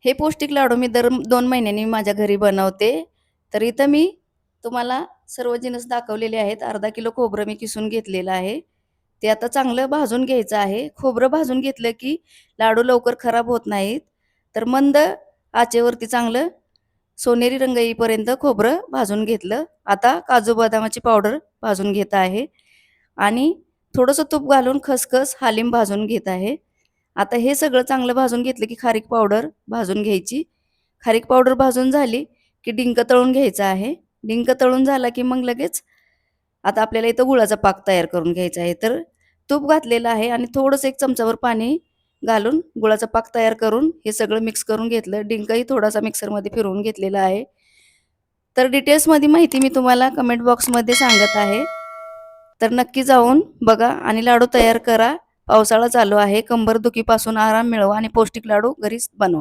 हे पौष्टिक लाडू मी दर 2 महिन्यांनी माझ्या घरी बनवते. तर इथं मी तुम्हाला सर्व जिन्नस दाखवलेले आहेत. अर्धा किलो खोबरं मी किसून घेतलेलं आहे. ते आता चांगलं भाजून घ्यायचं आहे. खोबरं भाजून घेतलं की लाडू लवकर खराब होत नाहीत. तर मंद आचेवरती चांगलं सोनेरी रंग येईपर्यंत खोबरं भाजून घेतलं. आता काजू बदामाची पावडर भाजून घेत आहे आणि थोडंसं तूप घालून खसखस, हालीम भाजून घेत आहे. आता हे सगळं चांगलं भाजून घेतलं की खारीक पावडर भाजून घ्यायची. खारीक पावडर भाजून झाली की डिंक तळून घ्यायचा आहे. डिंक तळून झाला की मग लगेच आता आपल्याला इथं गुळाचा पाक तयार करून घ्यायचा आहे. तर तूप घातलेलं आहे आणि थोडंसं 1 चमचाभर पाणी घालून गुळाचा पाक तयार करून हे सगळं मिक्स करून घेतलं. डिंकही थोडासा मिक्सरमध्ये फिरवून घेतलेला आहे. तर डिटेल्समध्ये माहिती मी तुम्हाला कमेंट बॉक्समध्ये सांगत आहे. तर नक्की जाऊन बघा आणि लाडू तयार करा. पावसाळा चालू आहे. कंबरदुखीपासून आराम मिळवा आणि पौष्टिक लाडू घरीच बनवा.